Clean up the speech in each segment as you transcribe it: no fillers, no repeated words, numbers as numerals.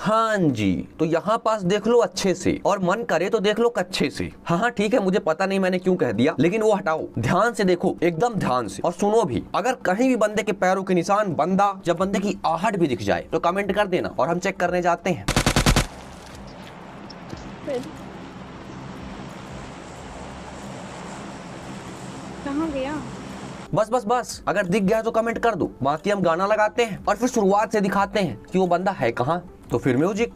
हाँ जी, तो यहाँ पास देख लो अच्छे से, और मन करे तो देख लो कच्छे से। हाँ ठीक है, मुझे पता नहीं मैंने क्यों कह दिया, लेकिन वो हटाओ, ध्यान से देखो, एकदम ध्यान से, और सुनो भी। अगर कहीं भी बंदे के पैरों के निशान, बंदा या बंदे की आहट भी दिख जाए तो कमेंट कर देना और हम चेक करने जाते हैं। कहाँ गया? बस बस बस, अगर दिख गया तो कमेंट कर दो, बाकी हम गाना लगाते हैं और फिर शुरुआत से दिखाते हैं कि वो बंदा है कहाँ। तो फिर म्यूजिक।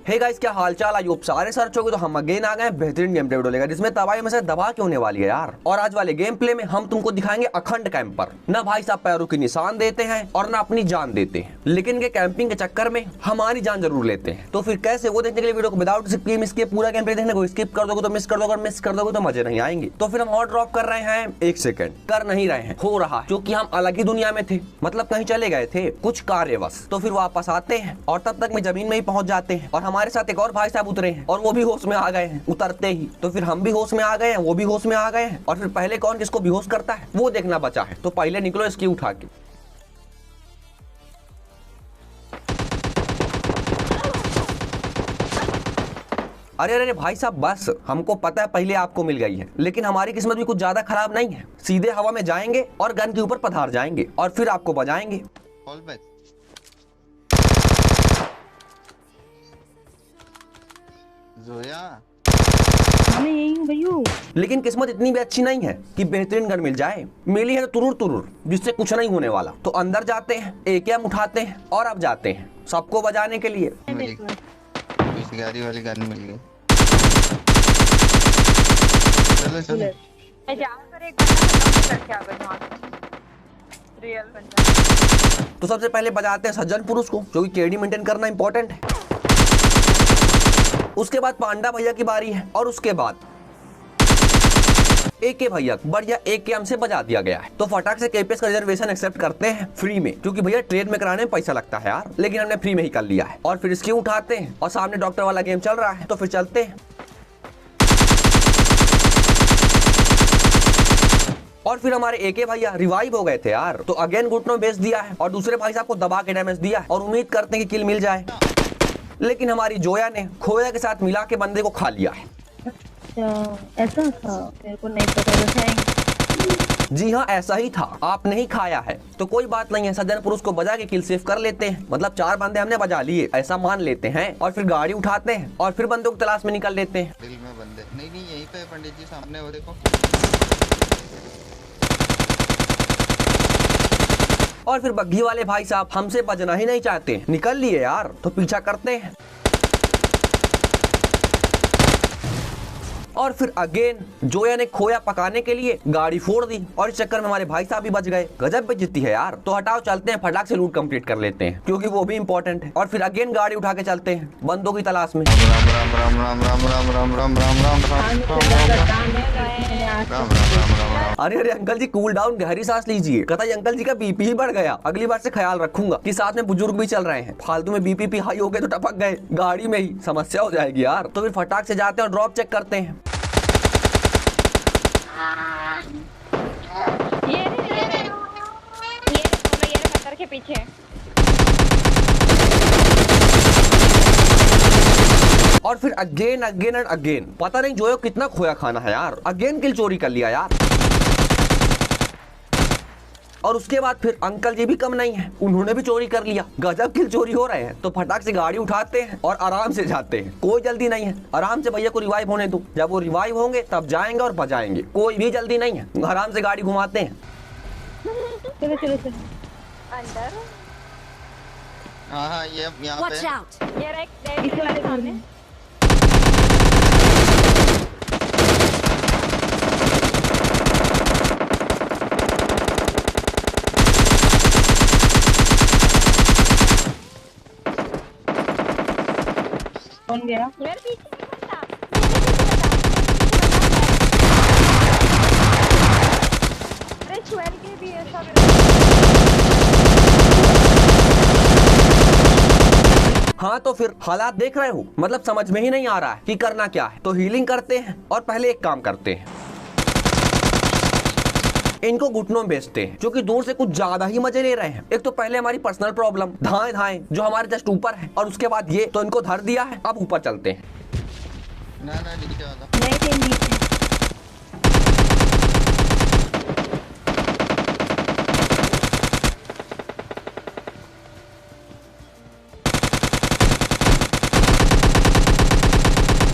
हे गाइस, क्या हालचाल? आई होप सारे सर्च हो गए। तो हम अगेन आ गए बेहतरीन गेम प्ले वीडियो लेकर, जिसमें तबाही में से दबा के होने वाली है यार। और आज वाले गेम प्ले में हम तुमको दिखाएंगे अखंड कैंपर। ना भाई साहब पैरों के निशान देते हैं और ना अपनी जान देते हैं, लेकिन इनके कैंपिंग के चक्कर में हमारी जान जरूर लेते हैं। तो फिर कैसे, वो देखने के लिए वीडियो को विदाउट स्किप पूरा गेम प्ले देखने को। स्किप कर दोगे तो मिस कर दोगे, और मिस कर दोगे तो मजे नहीं आएंगे। तो फिर हम और ड्रॉप कर रहे हैं। 1 सेकंड कर नहीं रहे हैं, हो रहा है, क्योंकि हम अलग ही दुनिया में थे, मतलब कहीं चले गए थे कुछ कार्यवश। तो फिर वापस आते हैं और तब तक में जमीन में ही पहुंच जाते हैं, और हमारे साथ एक और भाई साहब उतरे हैं और वो भी होश में आ गए हैं उतरते ही। तो फिर हम भी होश में आ गए हैं, वो भी होश में आ गए हैं, और फिर पहले कौन किसको बेहोश करता है वो देखना बचा है। तो पहले निकलो इसकी उठा के। अरे अरे भाई साहब, बस हमको पता है पहले आपको मिल गई है, लेकिन हमारी किस्मत भी कुछ ज्यादा खराब नहीं है। सीधे हवा में जाएंगे और गन के ऊपर पधार जाएंगे और फिर आपको बजाएंगे। जोया, मैं यही हूँ भैया। लेकिन किस्मत इतनी भी अच्छी नहीं है कि बेहतरीन गन मिल जाए। मिली है तो तुरुर तुरुर, जिससे कुछ नहीं होने वाला। तो अंदर जाते हैं, AKM उठाते हैं और अब जाते हैं सबको बजाने के लिए। गाड़ी वाली गन मिल गई। चलो चलो। तो सबसे पहले बजाते हैं सज्जन पुरुष को, जो कि केडी मेंटेन करना इंपॉर्टेंट है। उसके बाद पांडा भैया की बारी है, और उसके बाद AK भैया बढ़िया AKM से बजा दिया गया है। तो फटाक से KPS का रिजर्वेशन एक्सेप्ट करते हैं फ्री में, क्योंकि भैया ट्रेड में कराने में पैसा लगता है यार, लेकिन हमने फ्री में ही कर लिया है। और फिर इसकी उठाते हैं, और सामने डॉक्टर वाला गेम चल रहा है, तो फिर चलते हैं। और फिर हमारे AK भैया रिवाइव हो गए थे यार, तो अगेन घुटनों बेच दिया है और दूसरे भाई साहब को दबा के डैमेज दिया है, और उम्मीद करते हैं कि किल मिल जाए। लेकिन हमारी जोया ने खोया के साथ मिला के बंदे को खा लिया है। अच्छा, ऐसा था, मेरे को नहीं पता था। जी हाँ, ऐसा ही था, आप नहीं खाया है तो कोई बात नहीं है। सज्जन पुरुष को बजा के किल सेव कर लेते हैं, मतलब 4 बंदे हमने बजा लिए ऐसा मान लेते हैं। और फिर गाड़ी उठाते हैं और फिर बंदों की तलाश में निकल लेते हैं। दिल में बंदे नहीं नहीं, यहीं पे पंडित जी सामने, वो देखो। और फिर बग्घी वाले भाई साहब हमसे बजना ही नहीं चाहते, निकल लिए यार, तो पीछा करते हैं। और फिर अगेन जोया ने खोया पकाने के लिए गाड़ी फोड़ दी, और इस चक्कर में हमारे भाई साहब भी बच गए। गजब बेइज्जती है यार। तो हटाओ, चलते हैं फटाक से लूट कंप्लीट कर लेते हैं, क्योंकि वो भी इंपॉर्टेंट है। और फिर अगेन गाड़ी उठा के चलते हैं बंदों की तलाश में। राम राम राम राम राम राम राम राम राम राम राम। अरे अरे अंकल जी, कूल डाउन, गहरी सांस लीजिए। कतई अंकल जी का BP ही बढ़ गया। अगली बार से ख्याल रखूंगा कि साथ में बुजुर्ग भी चल रहे हैं। फालतू में BP हाई हो गए तो टपक गए गाड़ी में ही, समस्या हो जाएगी यार। तो फिर फटाक से जाते हैं और ड्रॉप चेक करते हैं। ये पत्थर के पीछे। और फिर अगेन अगेन एंड अगेन, पता नहीं जोयो कितना खोया खाना है यार। अगेन किल चोरी कर लिया यार। और उसके बाद फिर अंकल जी भी कम नहीं है, उन्होंने भी चोरी कर लिया। गजब किल चोरी हो रहे हैं। तो फटाक से गाड़ी उठाते हैं और आराम से जाते हैं, कोई जल्दी नहीं है। आराम से भैया को रिवाइव होने दो, जब वो रिवाइव होंगे तब जाएंगे और बजाएंगे, कोई भी जल्दी नहीं है। आराम से गाड़ी घुमाते हैं। चलो चलो चलो अंदर। हाँ ये यहाँ पे ये राइट इस वाले सामने। कौन गया? मेरे पीछे बंदा। अरे 12 के भी ऐसा। हाँ तो फिर हालात देख रहे हो, मतलब समझ में ही नहीं आ रहा है कि करना क्या है। तो हीलिंग करते हैं और पहले एक काम करते हैं। इनको घुटनों में बेचते हैं, जो कि दूर से कुछ ज्यादा ही मजे ले रहे हैं। एक तो पहले हमारी पर्सनल प्रॉब्लम धाए धाए जो हमारे जस्ट ऊपर है, और उसके बाद ये तो इनको धर दिया है। अब ऊपर चलते हैं। ना नीचे वाला नहीं थे नीचे।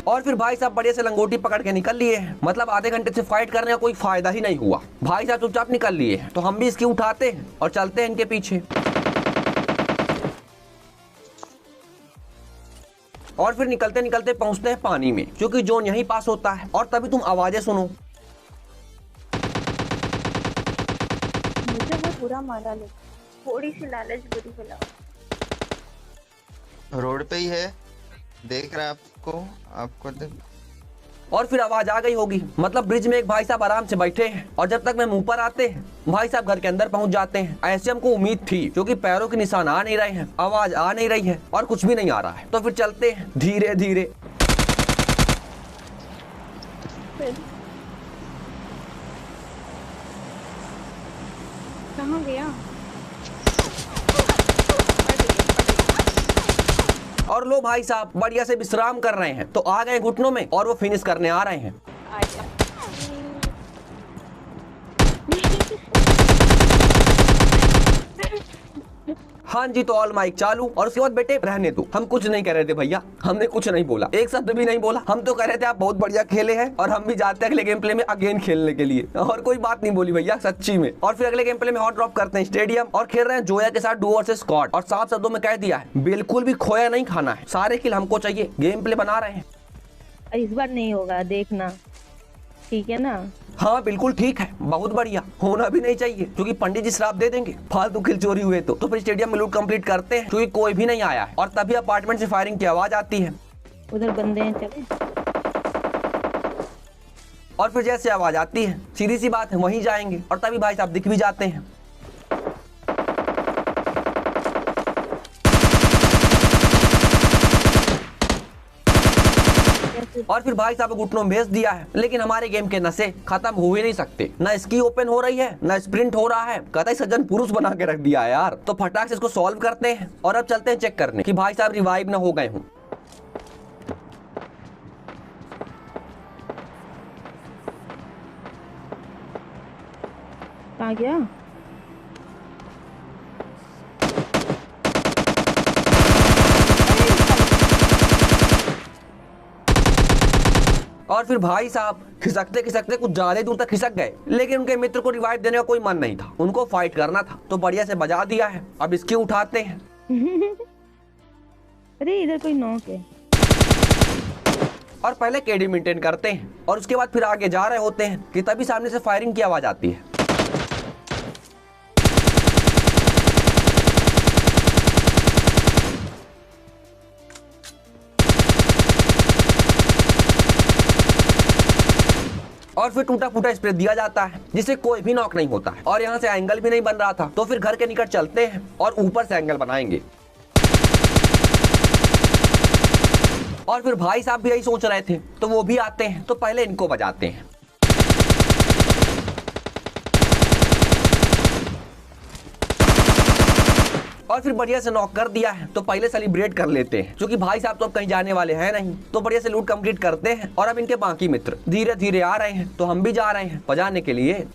और फिर भाई साहब बढ़िया से लंगोटी पकड़ के निकल लिए हैं। मतलब आधे घंटे से फाइट करने का कोई फायदा ही नहीं हुआ। भाई साहब चुपचाप निकल लिए हैं, तो हम भी इसकी उठाते हैं और चलते हैं इनके पीछे। और फिर निकलते निकलते पहुंचते हैं पानी में, क्योंकि जोन यहीं पास होता है। और तभी तुम आवाजें सुनो। मुझे वो बुरा मारा, ले थोड़ी सी लालच बुरी बला। रोड पे ही है, देख रहा है आपको देख। और फिर आवाज आ गई होगी। मतलब ब्रिज में एक भाई साहब आराम से बैठे हैं, और जब तक मैं मुंह पर आते हैं भाई साहब घर के अंदर पहुंच जाते हैं। ऐसे हमको उम्मीद थी, क्योंकि पैरों के निशान आ नहीं रहे हैं, आवाज आ नहीं रही है, और कुछ भी नहीं आ रहा है। तो फिर चलते हैं धीरे धीरे। कहाँ गया? और लो भाई साहब बढ़िया से विश्राम कर रहे हैं, तो आ गए घुटनों में, और वो फिनिश करने आ रहे हैं। हाँ जी, तो ऑल माइक चालू। और उसके बाद बेटे रहने दो, हम कुछ नहीं कह रहे थे भैया, हमने कुछ नहीं बोला, एक शब्द भी नहीं बोला। हम तो कह रहे थे आप बहुत बढ़िया खेले हैं, और हम भी जाते हैं अगले गेम प्ले में अगेन खेलने के लिए, और कोई बात नहीं बोली भैया सच्ची में। और फिर अगले गेम प्ले में हॉट ड्रॉप करते हैं स्टेडियम, और खेल रहे हैं जोया के साथ डू वर्सेस स्क्वाड। और साफ शब्दों में कह दिया है, बिल्कुल भी खोया नहीं खाना है, सारे किल हमको चाहिए। गेम प्ले बना रहे हैं। इस बार नहीं होगा, देखना, ठीक है ना? हाँ बिल्कुल ठीक है, बहुत बढ़िया। होना भी नहीं चाहिए, क्योंकि पंडित जी श्राप दे देंगे फालतू किल चोरी हुए तो फिर स्टेडियम में लूट कंप्लीट करते हैं, क्योंकि कोई भी नहीं आया है। और तभी अपार्टमेंट से फायरिंग की आवाज आती है। उधर बंदे हैं, चले। और फिर जैसे आवाज आती है, सीधी सी बात है वहीं जाएंगे। और तभी भाई साहब दिख भी जाते हैं। और फिर भाई साहब घुटनों में भेज दिया है, लेकिन हमारे गेम के नशे खत्म हो ही नहीं सकते। ना इसकी ओपन हो रही है, ना स्प्रिंट हो रहा है, कतई सज्जन पुरुष बना के रख दिया है यार। तो फटाक से इसको सॉल्व करते हैं, और अब चलते हैं चेक करने कि भाई साहब रिवाइव ना हो गए हों। कहाँ गया? और फिर भाई साहब खिसकते खिसकते कुछ ज्यादा दूर तक खिसक गए, लेकिन उनके मित्र को रिवाइव देने का कोई मन नहीं था, उनको फाइट करना था। तो बढ़िया से बजा दिया है, अब इसकी उठाते हैं। अरे इधर कोई नॉक है। और पहले केडी मेंटेन करते हैं, और उसके बाद फिर आगे जा रहे होते हैं कि तभी सामने से फायरिंग की आवाज आती है। और फिर टूटा फूटा स्प्रे दिया जाता है, जिससे कोई भी नॉक नहीं होता है। और यहाँ से एंगल भी नहीं बन रहा था, तो फिर घर के निकट चलते हैं और ऊपर से एंगल बनाएंगे। और फिर भाई साहब भी यही सोच रहे थे, तो वो भी आते हैं। तो पहले इनको बजाते हैं। और फिर बढ़िया से नॉक कर दिया है, तो पहले सेलिब्रेट कर लेते हैं, क्योंकि भाई साहब तो अब कहीं जाने वाले हैं नहीं। तो बढ़िया से लूट कंप्लीट करते हैं। और अब इनके बाकी मित्र धीरे धीरे आ रहे हैं, तो हम भी जा रहे हैं बजाने के लिए।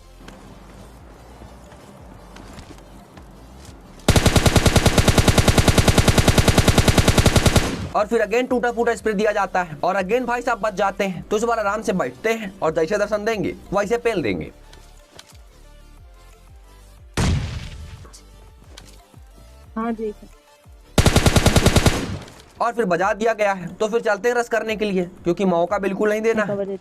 और फिर अगेन टूटा फूटा स्प्रे दिया जाता है, और अगेन भाई साहब बच जाते हैं। तो इस बार आराम से बैठते हैं, और जैसे दर्शन देंगे वैसे पेल देंगे। हाँ देख। और फिर बजा दिया गया है, तो फिर चलते हैं रस करने के लिए, क्योंकि मौका बिल्कुल नहीं देना है।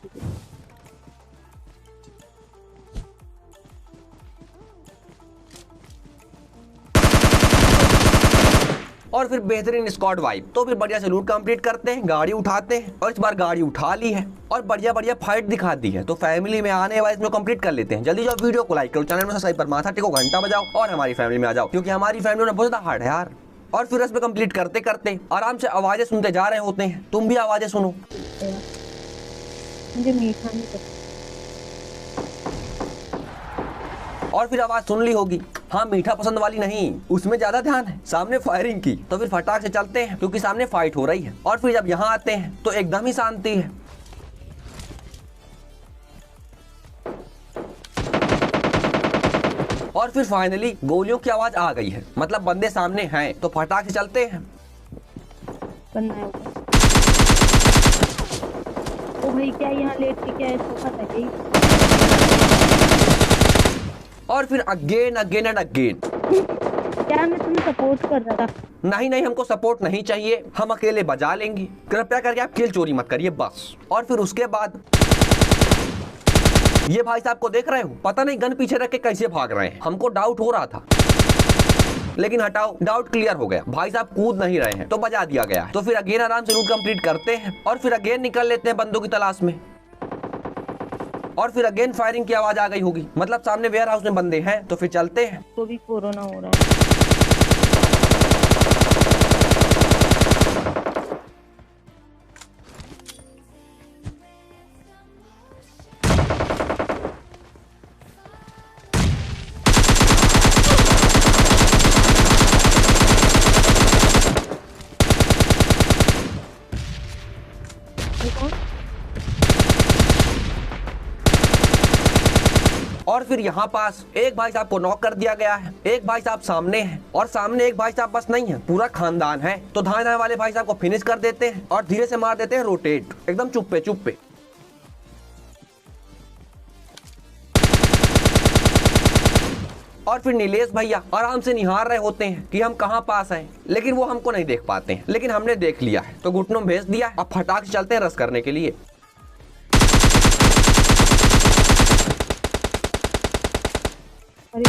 और फिर बेहतरीन स्क्वाड वाइब। तो फिर बढ़िया से लूट कंप्लीट करते हैं, गाड़ी उठाते हैं, और इस बार गाड़ी उठा ली है और बढ़िया बढ़िया फाइट दिखा दी है। तो फैमिली में आने वाले इसमें कंप्लीट कर लेते हैं। जल्दी जाओ, वीडियो को लाइक करो, चैनल में सब्सक्राइब पर माथा टेको, घंटा बजाओ, और हमारी फैमिली में आ जाओ, क्योंकि हमारी फैमिली में बहुत ज्यादा हार्ड है यार। और फिर इसमें कंप्लीट करते करते आराम से आवाजें सुनते जा रहे होते हैं। तुम भी आवाजें सुनो। मुझे मीठा नहीं पसंद। और फिर आवाज सुन ली होगी, हाँ मीठा पसंद वाली नहीं, उसमें ज्यादा ध्यान है, सामने फायरिंग की। तो फिर फटाक से चलते हैं क्योंकि सामने फाइट हो रही है। और फिर जब यहाँ आते हैं तो एकदम ही शांति है। और फिर फाइनली गोलियों की आवाज आ गई है, मतलब बंदे सामने हैं। तो फटाक से चलते हैं। बनना है ऊपर। ओ भाई क्या यहाँ लेट के क्या है, सोफा था क्या? और फिर अगेन अगेन एंड अगेन। क्या मैं तुम्हें सपोर्ट कर रहा था? नहीं नहीं, हमको सपोर्ट नहीं चाहिए, हम अकेले बजा लेंगे। कृपया करके आप किल चोरी मत करिए बस। और फिर उसके बाद ये भाई साहब को देख रहे हो, पता नहीं गन पीछे रख के कैसे भाग रहे हैं। हमको डाउट हो रहा था, लेकिन हटाओ, डाउट क्लियर हो गया। भाई साहब कूद नहीं रहे हैं तो बजा दिया गया है। तो फिर अगेन आराम से रूट कंप्लीट करते हैं और फिर अगेन निकल लेते हैं बंदों की तलाश में। और फिर अगेन फायरिंग की आवाज आ गई होगी, मतलब सामने वेयर हाउस में बंदे हैं। तो फिर चलते हैं। तो भी कोरोना हो रहा है। और फिर यहाँ पास एक भाई साहब को नॉक कर दिया गया है, एक भाई साहब सामने है और सामने एक भाई साहब बस नहीं है, पूरा खानदान है। तो धाए धाए वाले भाई साहब को फिनिश कर देते हैं और धीरे से मार देते हैं रोटेट, एकदम चुप्पे चुप्पे। और फिर नीलेश भैया आराम से निहार रहे होते हैं कि हम कहाँ पास हैं, लेकिन वो हमको नहीं देख पाते हैं, लेकिन हमने देख लिया है तो घुटनों में भेज दिया है। अब फटाक से चलते हैं रस करने के लिए। अरे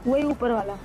वही ऊपर वाला।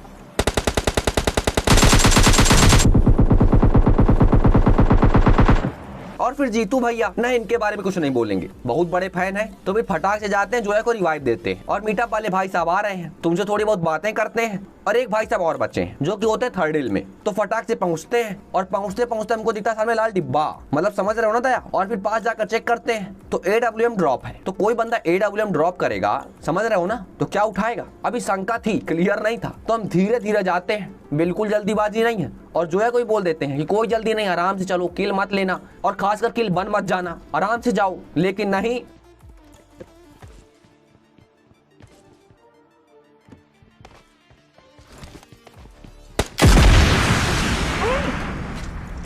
और फिर जीतू भैया नहीं, इनके बारे में कुछ नहीं बोलेंगे, बहुत बड़े फैन हैं। तो फिर फटाक से जाते हैं, जोया को रिवाइव देते हैं और मीटअप वाले भाई साहब आ रहे हैं, तुमसे थोड़ी बहुत बातें करते हैं। और एक भाई साहब और बच्चे हैं जो कि होते हैं थर्ड हिल में। तो फटाक से पहुंचते हैं और पहुंचते पहुंचते हमको दिखता सामने लाल डिब्बा, मतलब समझ रहे हो ना दया। और फिर पास जाकर चेक करते हैं तो AWM ड्रॉप है। तो कोई बंदा AWM ड्रॉप करेगा, समझ रहे हो ना, तो क्या उठाएगा? अभी शंका थी, क्लियर नहीं था। तो हम धीरे धीरे जाते हैं, बिल्कुल जल्दीबाजी नहीं है। और जो है कोई बोल देते हैं कि कोई जल्दी नहीं, आराम से चलो, किल मत लेना और खासकर किल बन मत जाना, आराम से जाओ। लेकिन नहीं,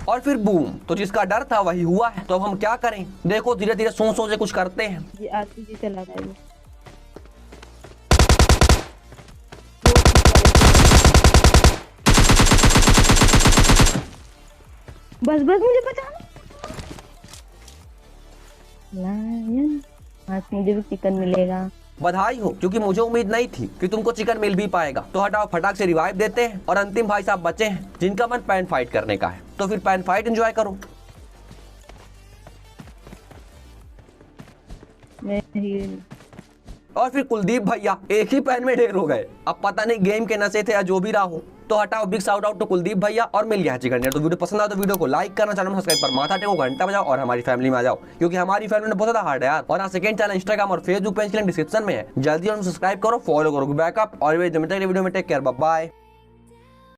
और फिर बूम। तो जिसका डर था वही हुआ है। तो अब हम क्या करें? देखो धीरे धीरे सोच सोच से कुछ करते हैं। ये RPG चला रहा है। बस बस मुझे बचाना। लायन, आज मुझे भी चिकन मिलेगा। बधाई हो, क्योंकि मुझे उम्मीद नहीं थी कि तुमको चिकन मिल भी पाएगा। तो हटाओ, फटाक से रिवाइव देते हैं और अंतिम भाई साहब बचे हैं जिनका मन पैन फाइट करने का है। तो फिर पैन फाइट एंजॉय करो। मैं हील। और फिर कुलदीप भैया एक ही पैन में ढेर हो गए। अब पता नहीं गेम के नशे थे या जो भी रहा हो। तो हटाओ, बिग शाउट आउट तो कुलदीप भैया और मिल गया चिकन डिनर। तो वीडियो पसंद आया तो वीडियो को लाइक करना, चैनल में सब्सक्राइब पर माथा टेको, घंटा बजाओ और हमारी फैमिली में आ जाओ, क्योंकि हमारी फैमिली में बहुत ज्यादा हार्ड है यार। और सेकंड चैनल इंस्टाग्राम और फेसबुक पेज के लिंक डिस्क्रिप्शन में है, जल्दी और सब्सक्राइब करो, फॉलो करो। बैकअप और वीडियो में टेक केयर, बाय।